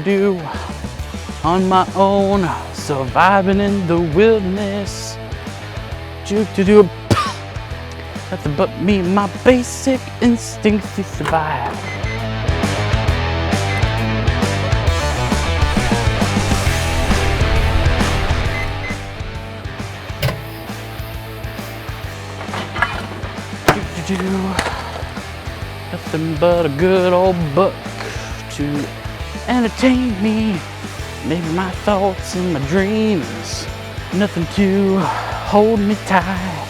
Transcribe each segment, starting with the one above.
Do on my own, surviving in the wilderness. Do nothing but me, my basic instincts to survive. Nothing but a good old book to entertain me, maybe my thoughts and my dreams. Nothing to hold me tight.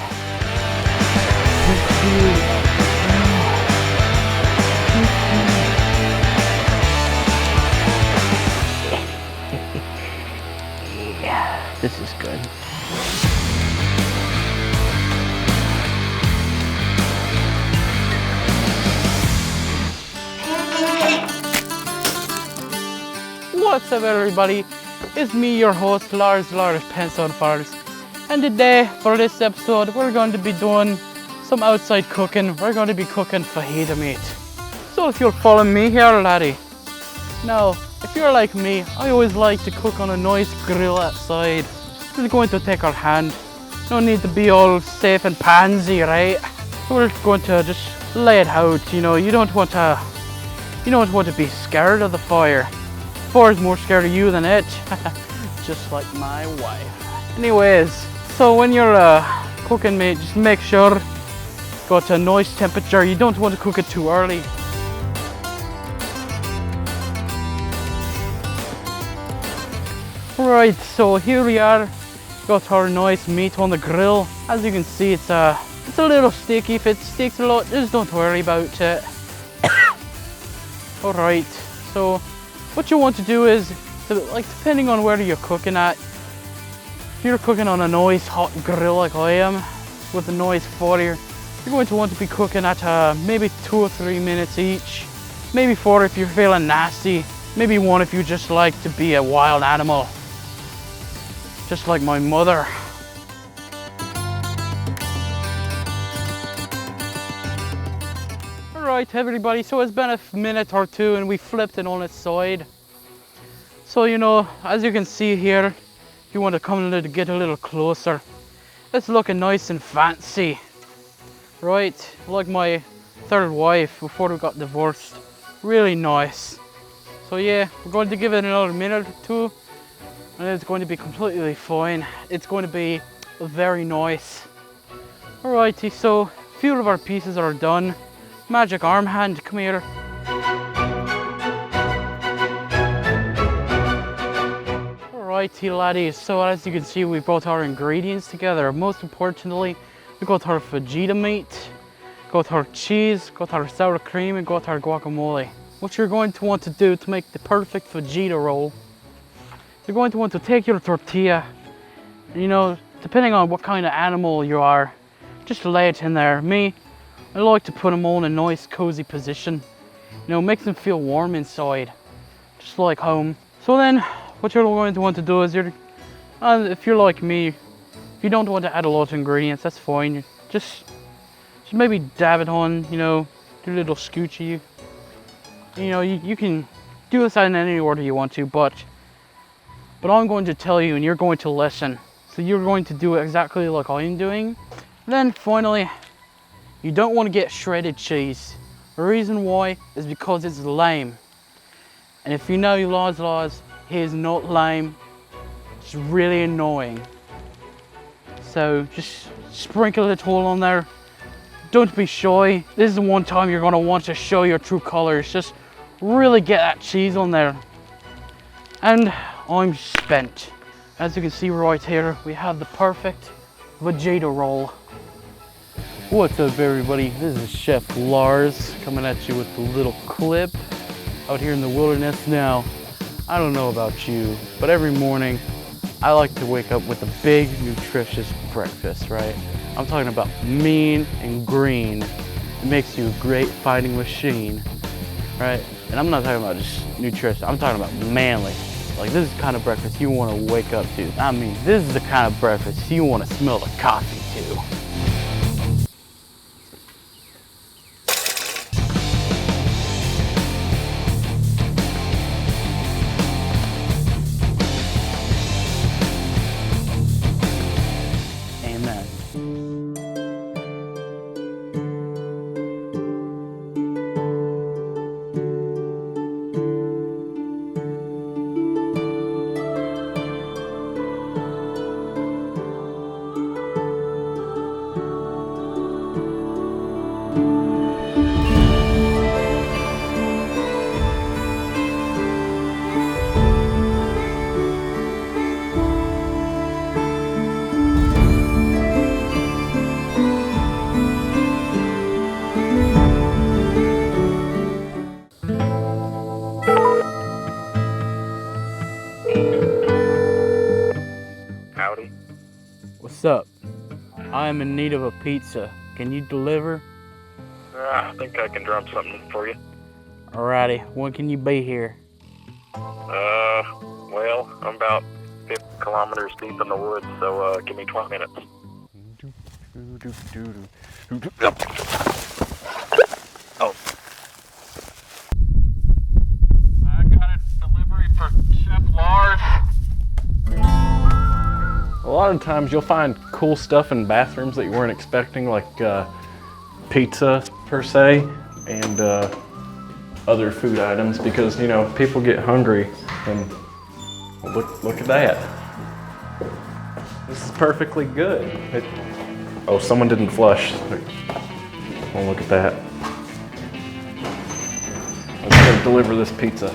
Yeah, this is good. What's up, everybody? It's me, your host, Lars Pencil Forest. And today, for this episode, we're going to be doing some outside cooking. We're going to be cooking fajita meat. So if you're following me here, laddie. Now, if you're like me, I always like to cook on a nice grill outside. We're going to take our hand. No need to be all safe and pansy, right? We're going to just lay it out. You know, you don't want to be scared of the fire. Fire is more scared of you than it. Just like my wife. Anyways, so when you're cooking meat, just make sure it's got a nice temperature. You don't want to cook it too early. Right, so here we are. Got our nice meat on the grill. As you can see, it's a little sticky. If it sticks a lot, just don't worry about it. Alright, so what you want to do is, like, depending on where you're cooking at, if you're cooking on a nice hot grill like I am, with a nice fire, you're going to want to be cooking at maybe 2 or 3 minutes each. Maybe 4 if you're feeling nasty. Maybe 1 if you just like to be a wild animal. Just like my mother. Alright everybody, so it's been a minute or 2 and we flipped it on its side. So, you know, as you can see here, you want to come to get a little closer. It's looking nice and fancy. Right, like my 3rd wife before we got divorced. Really nice. So yeah, we're going to give it another minute or 2 and it's going to be completely fine. It's going to be very nice. Alrighty, so a few of our pieces are done. Magic arm hand, come here. Alrighty laddies, so as you can see, we've got our ingredients together. Most importantly, we got our fajita meat, got our cheese, got our sour cream, and got our guacamole. What you're going to want to do to make the perfect fajita roll, you're going to want to take your tortilla, you know, depending on what kind of animal you are, just lay it in there. Me, I like to put them all in a nice cozy position. You know, makes them feel warm inside, just like home. So then, what you're going to want to do is, if you're like me, if you don't want to add a lot of ingredients, that's fine. Just maybe dab it on, you know, do a little scoochy. You know, you can do this in any order you want to, but I'm going to tell you and you're going to listen. So you're going to do it exactly like I'm doing. Then finally, you don't want to get shredded cheese. The reason why is because it's lame. And if you know Lars, he is not lame. It's really annoying. So just sprinkle it all on there. Don't be shy. This is the one time you're going to want to show your true colors. Just really get that cheese on there. And I'm spent. As you can see right here, we have the perfect vegeta roll. What's up everybody, this is Chef Lars coming at you with a little clip out here in the wilderness. Now, I don't know about you, but every morning I like to wake up with a big nutritious breakfast, right? I'm talking about mean and green. It makes you a great fighting machine, right? And I'm not talking about just nutrition, I'm talking about manly. Like, this is the kind of breakfast you want to wake up to. I mean, this is the kind of breakfast you want to smell the coffee to. Howdy. What's up? I am in need of a pizza. Can you deliver? I think I can drum something for you. Alrighty, when can you be here? Well, I'm about 50 kilometers deep in the woods, so give me 20 minutes. Oh. I got a delivery for Chef Lars. A lot of times you'll find cool stuff in bathrooms that you weren't expecting, like pizza per se, and other food items, because you know people get hungry, and look at that. This is perfectly good. Oh, someone didn't flush. Oh, look at that. Let's go deliver this pizza.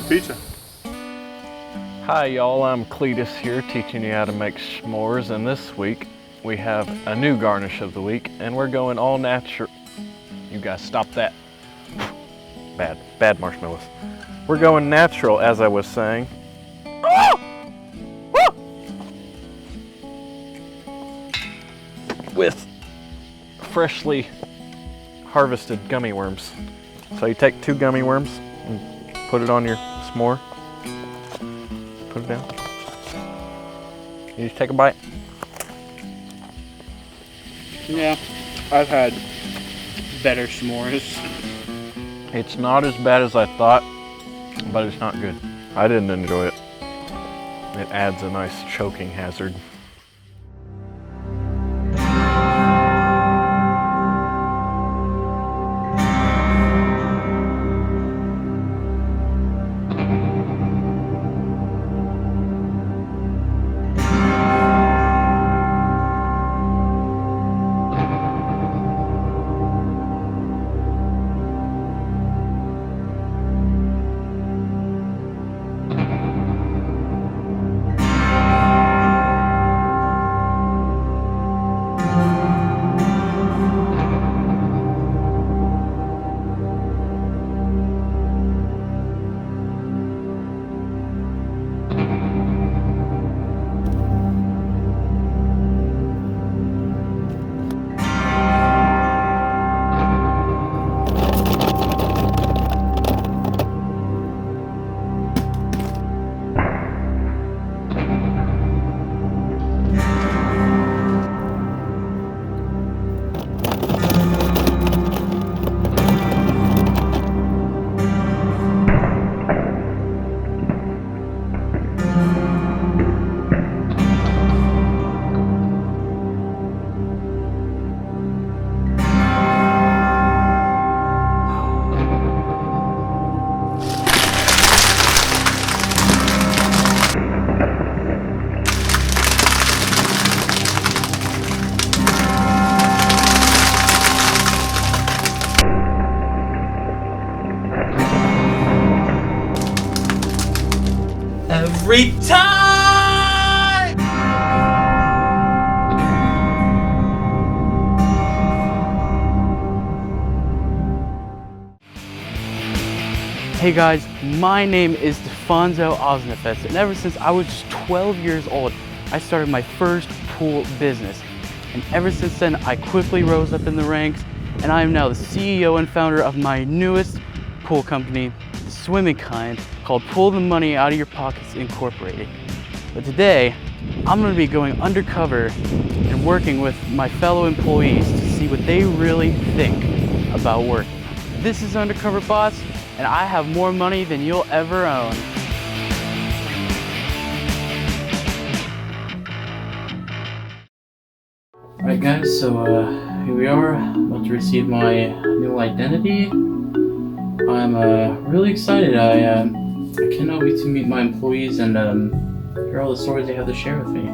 Pizza. Hi y'all, I'm Cletus here teaching you how to make s'mores, and this week we have a new garnish of the week, and we're going all natural. You guys stop that. Bad marshmallows. We're going natural, as I was saying. With freshly harvested gummy worms. So you take 2 gummy worms and put it on your s'more. Put it down. You just take a bite. Yeah, I've had better s'mores. It's not as bad as I thought, but it's not good. I didn't enjoy it. It adds a nice choking hazard. Every time! Hey guys, my name is Defonso Osnefest, and ever since I was just 12 years old, I started my first pool business. And ever since then, I quickly rose up in the ranks, and I am now the CEO and founder of my newest pool company, the swimming kind, called Pull the Money Out of Your Pockets Incorporated. But today, I'm going to be going undercover and working with my fellow employees to see what they really think about work. This is Undercover Boss, and I have more money than you'll ever own. Alright guys, so here we are, about to receive my new identity. I'm really excited. I cannot wait to meet my employees and hear all the stories they have to share with me.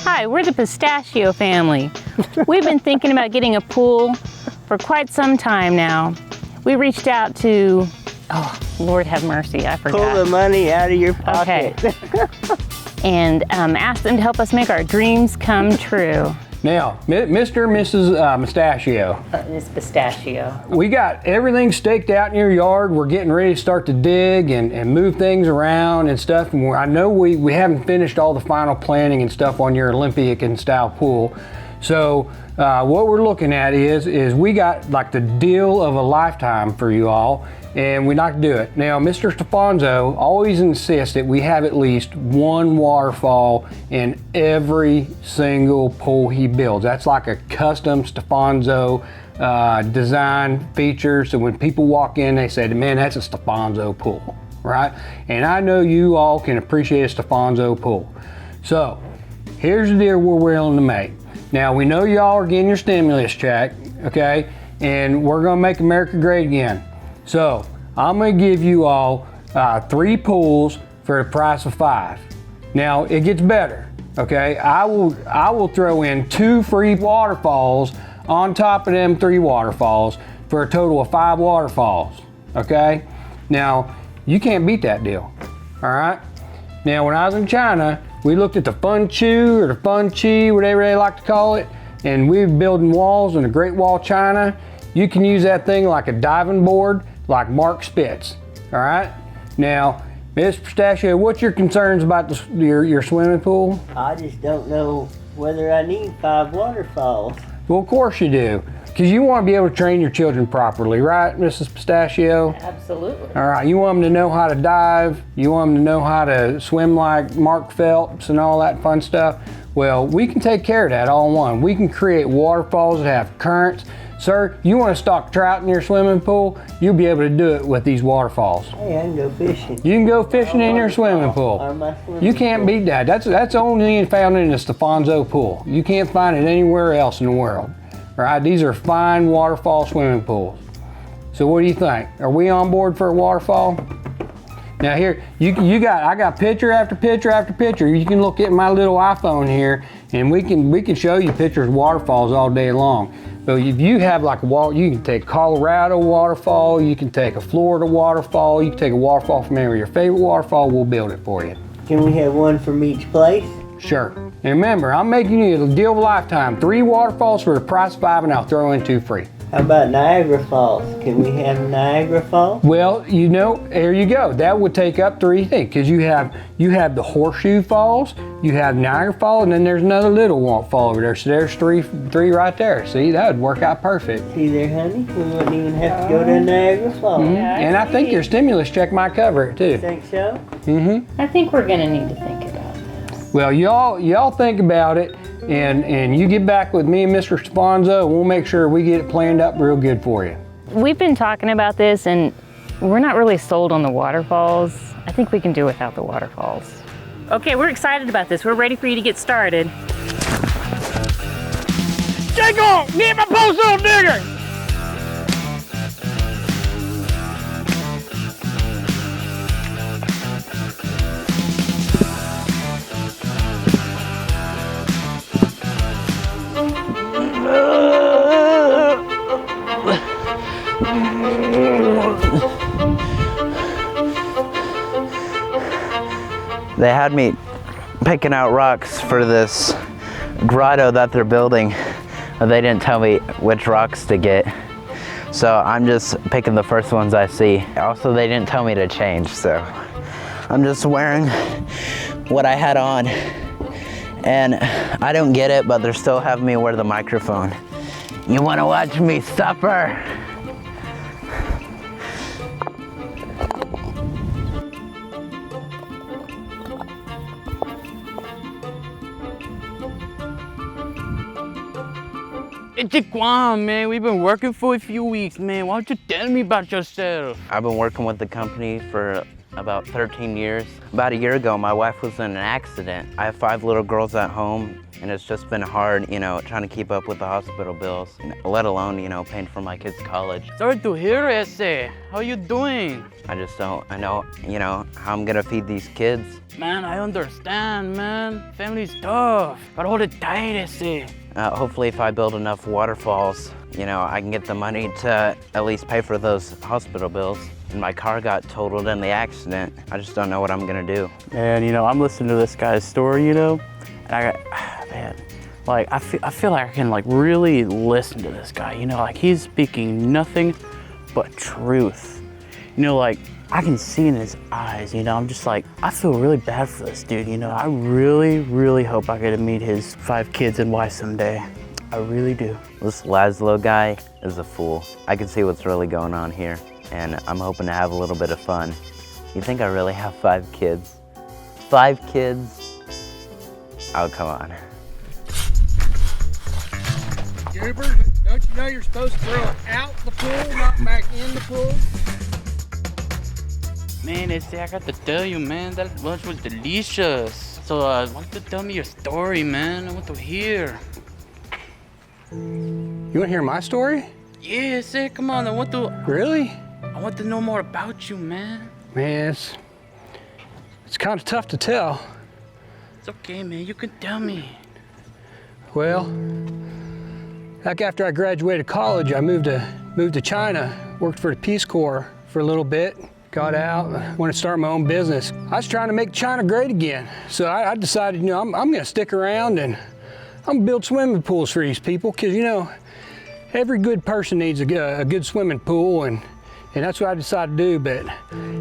Hi, we're the Pistachio family. We've been thinking about getting a pool for quite some time now. We reached out to, oh, Lord have mercy, I forgot. Pull the money out of your Okay. pocket. And asked them to help us make our dreams come true. Now, Mr. and Mrs. Mustachio, It's Pistachio. we got everything staked out in your yard. We're getting ready to start to dig and move things around and stuff. And I know we haven't finished all the final planning and stuff on your Olympic and style pool. So what we're looking at is we got like the deal of a lifetime for you all, and we'd like to do it. Now, Mr. Stefanzo always insists that we have at least one waterfall in every single pool he builds. That's like a custom Stefanzo design feature. So when people walk in, they say, man, that's a Stefanzo pool, right? And I know you all can appreciate a Stefanzo pool. So here's the deal we're willing to make. Now, we know y'all are getting your stimulus check, okay? And we're gonna make America great again. So I'm gonna give you all 3 pools for the price of 5. Now, it gets better, okay? I will throw in 2 free waterfalls on top of them 3 waterfalls for a total of 5 waterfalls, okay? Now, you can't beat that deal, all right? Now, when I was in China, we looked at the Fun Chu or the Fun Chi, whatever they like to call it, and we were building walls in the Great Wall of China. You can use that thing like a diving board, like Mark Spitz, all right? Now, Ms. Pistachio, what's your concerns about your swimming pool? I just don't know whether I need 5 waterfalls. Well, of course you do, because you want to be able to train your children properly, right, Mrs. Pistachio? Absolutely. All right, you want them to know how to dive, you want them to know how to swim like Mark Phelps and all that fun stuff. Well, we can take care of that all in one. We can create waterfalls that have currents. Sir, you want to stock trout in your swimming pool, you'll be able to do it with these waterfalls. Hey, I can go fishing. You can go fishing in your swimming pool. Or my swimming You can't pool. beat that. That's only found in the Stefanzo pool. You can't find it anywhere else in the world. All right, these are fine waterfall swimming pools. So what do you think? Are we on board for a waterfall? Now here, I got picture after picture after picture. You can look at my little iPhone here, and we can show you pictures of waterfalls all day long. But if you have like you can take Colorado waterfall, you can take a Florida waterfall, you can take a waterfall from anywhere. Your favorite waterfall, we'll build it for you. Can we have one from each place? Sure. And remember, I'm making you a deal of a lifetime. 3 waterfalls for the price of 5, and I'll throw in 2 free. How about Niagara Falls? Can we have Niagara Falls? Well, you know, there you go. That would take up 3 things, because you have the Horseshoe Falls, you have Niagara Falls, and then there's another little fall over there. So there's three right there. See, that would work out perfect. See there, honey? We wouldn't even have to go to Niagara Falls. And I think your stimulus check might cover it too. Think so? I think we're gonna need to think about this. Well, y'all think about it, and you get back with me and Mr. Stefanzo, and we'll make sure we get it planned up real good for you. We've been talking about this and we're not really sold on the waterfalls. I think we can do without the waterfalls. Okay, we're excited about this. We're ready for you to get started. Take off! Get my post hole digger! They had me picking out rocks for this grotto that they're building. They didn't tell me which rocks to get. So I'm just picking the first ones I see. Also, they didn't tell me to change, so I'm just wearing what I had on. And I don't get it, but they're still having me wear the microphone. You wanna watch me suffer? Hey, Jaquan, man, we've been working for a few weeks, man. Why don't you tell me about yourself? I've been working with the company for about 13 years. About a year ago, my wife was in an accident. I have 5 little girls at home, and it's just been hard, you know, trying to keep up with the hospital bills, let alone, you know, paying for my kids' college. Sorry to hear it, how you doing? I just don't, I know, you know, how I'm gonna feed these kids. Man, I understand, man. Family's tough. Gotta hold it tight, ese. Hopefully if I build enough waterfalls, you know, I can get the money to at least pay for those hospital bills. And my car got totaled in the accident. I just don't know what I'm gonna do. Man, you know, I'm listening to this guy's story, you know, and I got, man, like, I feel like I can, like, really listen to this guy, you know, like, he's speaking nothing but truth. You know, like, I can see in his eyes, you know, I'm just like, I feel really bad for this dude, you know. I really, really hope I get to meet his 5 kids and wife someday. I really do. This Laszlo guy is a fool. I can see what's really going on here, and I'm hoping to have a little bit of fun. You think I really have 5 kids? 5 kids? Oh, come on. Goober, don't you know you're supposed to throw it out the pool, not back in the pool? Man, I got to tell you, man, that lunch was delicious. So, why don't you tell me your story, man? I want to hear. You want to hear my story? Yeah, come on, I want to know more about you, man. Man, it's kind of tough to tell. It's okay, man, you can tell me. Well, back after I graduated college, I moved to China, worked for the Peace Corps for a little bit, got out, wanted to start my own business. I was trying to make China great again. So I decided, you know, I'm gonna stick around and I'm gonna build swimming pools for these people, because, you know, every good person needs a good swimming pool, and that's what I decided to do. But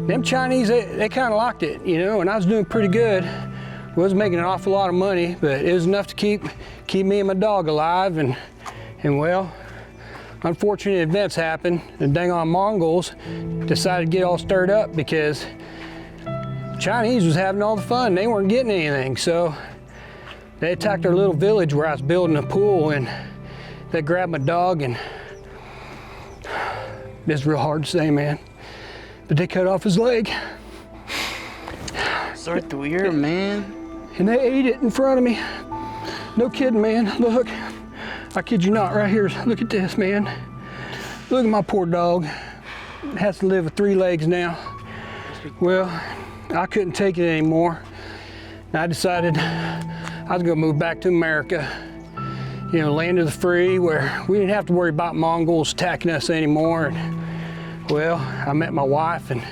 them Chinese, they kind of liked it, you know, and I was doing pretty good. Wasn't making an awful lot of money, but it was enough to keep me and my dog alive. And well, unfortunate events happened. The dang on Mongols decided to get all stirred up because Chinese was having all the fun. They weren't getting anything, so they attacked our little village where I was building a pool, and they grabbed my dog, and it's real hard to say, man, but they cut off his leg. Sorry to hear, man. And they ate it in front of me. No kidding, man. Look, I kid you not, right here. Look at this, man. Look at my poor dog. It has to live with 3 legs now. Well, I couldn't take it anymore. And I decided I was gonna move back to America. You know, land of the free, where we didn't have to worry about Mongols attacking us anymore. And, well, I met my wife, and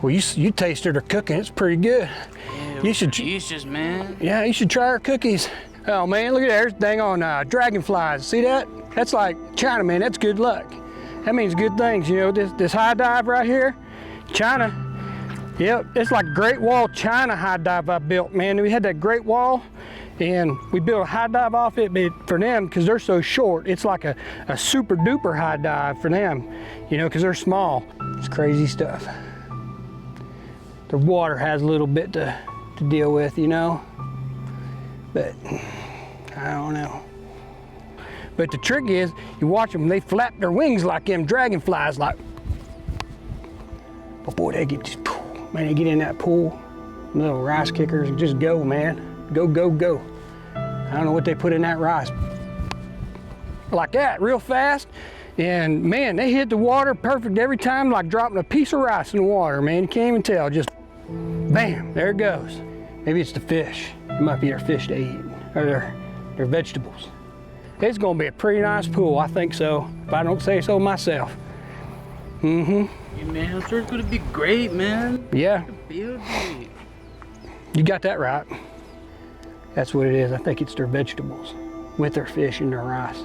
well, you tasted her cooking. It's pretty good. Yeah, You should. delicious, man. Yeah, you should try her cookies. Oh man, look at that. There's dang on dragonflies. See that? That's like China, man. That's good luck. That means good things. You know, this high dive right here, China. Yep, it's like Great Wall China high dive I built, man. We had that Great Wall, and we built a high dive off it, but for them, because they're so short, it's like a super duper high dive for them, you know, because they're small. It's crazy stuff. The water has a little bit to deal with, you know, but I don't know. But the trick is, you watch them, they flap their wings like them dragonflies, like, but boy, they get just, man, they get in that pool, little rice kickers, and just go, man. Go, go, go. I don't know what they put in that rice. Like that, real fast. And man, they hit the water perfect every time, like dropping a piece of rice in the water, man. You can't even tell, just bam, there it goes. Maybe it's the fish. It might be their fish they eat, or their vegetables. It's gonna be a pretty nice pool, I think so, if I don't say so myself. Mm-hmm. Yeah, man, I'm sure it's gonna be great, man. Yeah. Feel great. You got that right. That's what it is. I think it's their vegetables with their fish and their rice.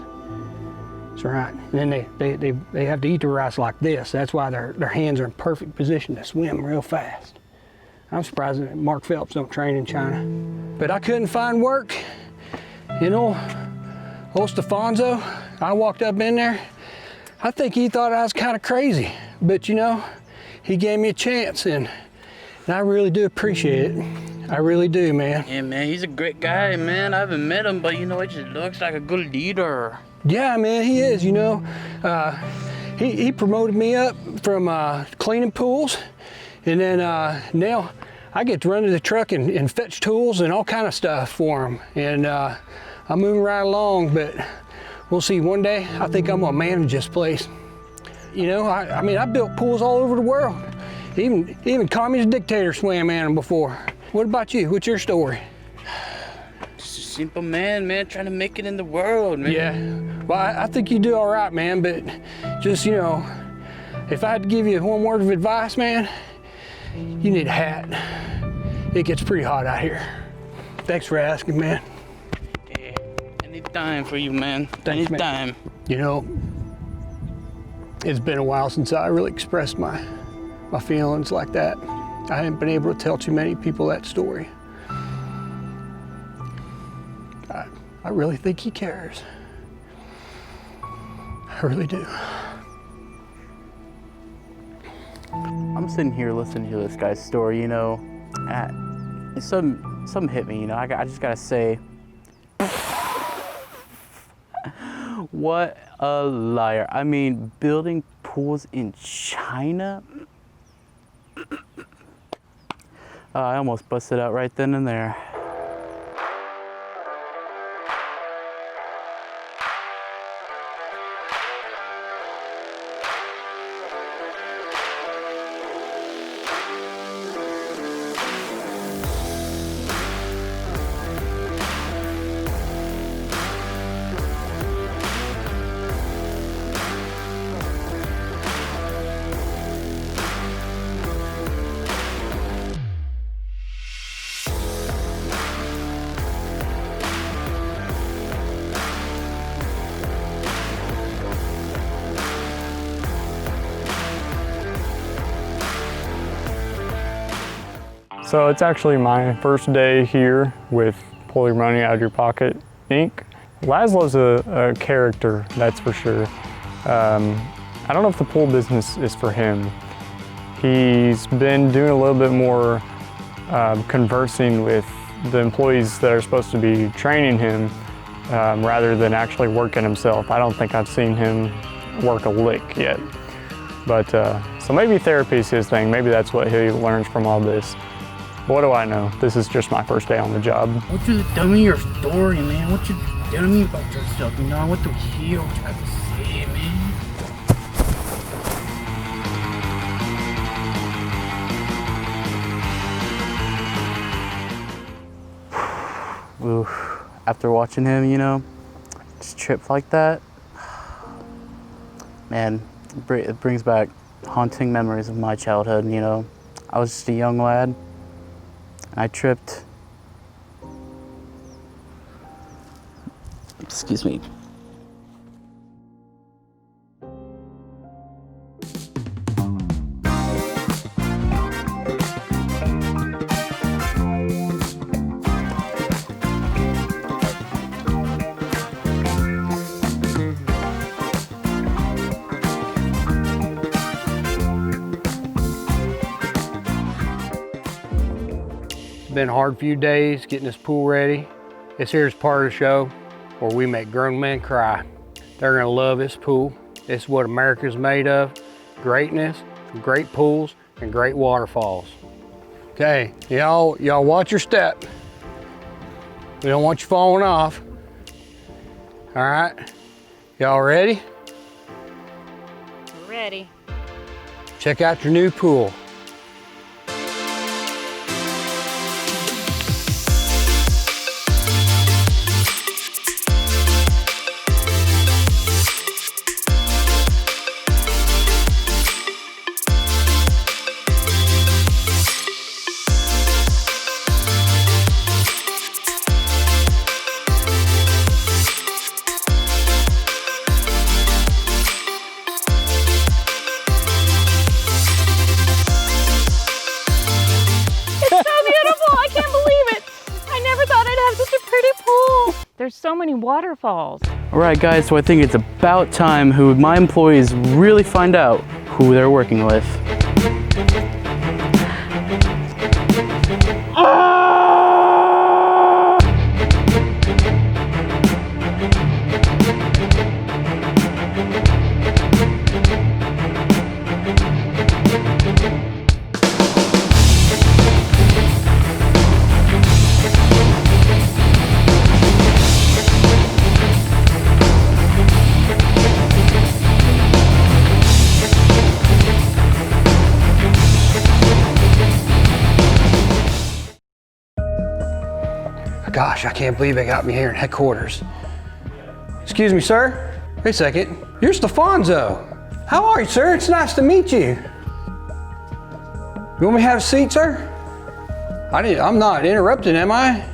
That's right. And then they have to eat the rice like this. That's why their hands are in perfect position to swim real fast. I'm surprised that Mark Phelps don't train in China. But I couldn't find work. You know, old Stefanzo, I walked up in there. I think he thought I was kind of crazy, but you know, he gave me a chance, and I really do appreciate it. I really do, man. Yeah, man, he's a great guy, man. I haven't met him, but you know, he just looks like a good leader. Yeah, man, he is, you know. He promoted me up from cleaning pools, and then now I get to run to the truck and fetch tools and all kind of stuff for him. And I'm moving right along, but we'll see. One day, I think I'm gonna manage this place. You know, I mean, I built pools all over the world. Even communist dictators swam in them before. What about you? What's your story? Just a simple man, trying to make it in the world, man. Yeah, well, I think you do all right, man, but just, you know, if I had to give you one word of advice, man, you need a hat. It gets pretty hot out here. Thanks for asking, man. Yeah, anytime for you, man. Thanks, Anytime. man. You know, it's been a while since I really expressed my feelings like that. I haven't been able to tell too many people that story. I really think he cares. I really do. I'm sitting here listening to this guy's story, you know. Something hit me, you know. I just gotta say, what a liar. I mean, building pools in China? I almost busted out right then and there. So it's actually my first day here with Pull Your Money Out of Your Pocket, Inc. Laszlo's a character, that's for sure. I don't know if the pool business is for him. He's been doing a little bit more conversing with the employees that are supposed to be training him rather than actually working himself. I don't think I've seen him work a lick yet. But so maybe therapy is his thing. Maybe that's what he learns from all this. What do I know? This is just my first day on the job. What you tell me your story, man? What you tell me about yourself? You know, I want to hear what you have to say, man. Oof. After watching him, you know, just trip like that, man, it brings back haunting memories of my childhood, you know. I was just a young lad. I tripped. Excuse me. Been a hard few days getting this pool ready. This here's part of the show where we make grown men cry. They're gonna love this pool. It's what America's made of. Greatness, great pools, and great waterfalls. Okay, y'all watch your step. We don't want you falling off. All right, y'all ready? Ready. Check out your new pool. There's so many waterfalls. All right, guys, so I think it's about time my employees really find out who they're working with. Gosh, I can't believe they got me here in headquarters. Excuse me, sir. Wait a second. You're Stefanzo. How are you, sir? It's nice to meet you. You want me to have a seat, sir? I'm not interrupting, am I?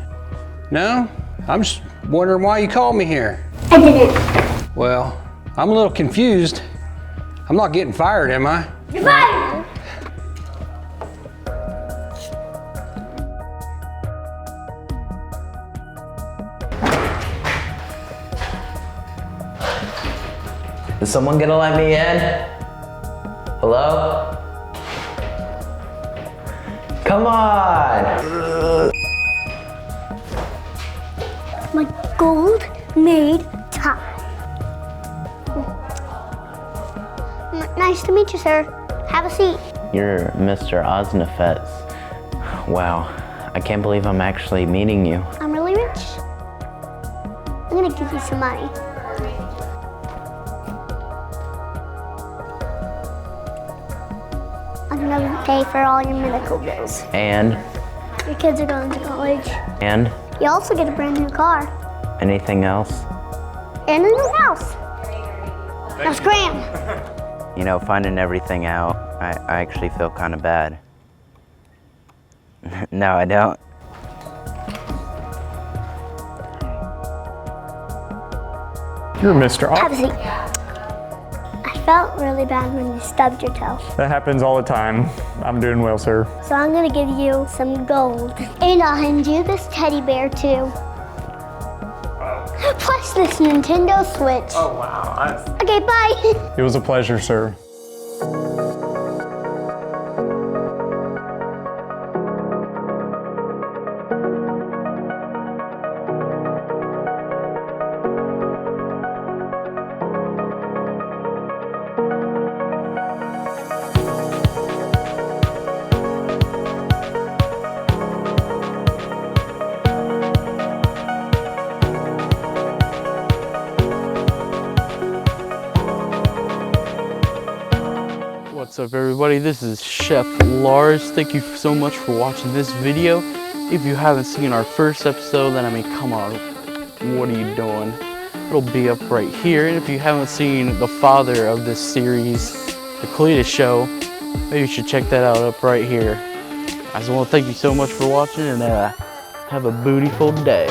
No? I'm just wondering why you called me here. I didn't. Well, I'm a little confused. I'm not getting fired, am I? You're fired! Is someone gonna let me in? Hello? Come on! My gold made tie. Nice to meet you, sir. Have a seat. You're Mr. Osnafetz. Wow, I can't believe I'm actually meeting you. I'm really rich. I'm gonna give you some money. I'm gonna pay for all your medical bills. And? Your kids are going to college. And? You also get a brand new car. Anything else? And a new house. Now scram! You know, finding everything out, I actually feel kind of bad. No, I don't. You're Mr. Have a seat. I felt really bad when you stubbed your toe. That happens all the time. I'm doing well, sir. So I'm gonna give you some gold. And I'll hand you this teddy bear too. Plus this Nintendo Switch. Oh, wow. Okay, bye. It was a pleasure, sir. What's up, everybody? This is Chef Lars. Thank you so much for watching this video. If you haven't seen our first episode, then I mean, come on, what are you doing? It'll be up right here. And if you haven't seen the father of this series, the Cletus Show, maybe you should check that out up right here. I just want to thank you so much for watching, and have a bootyful day.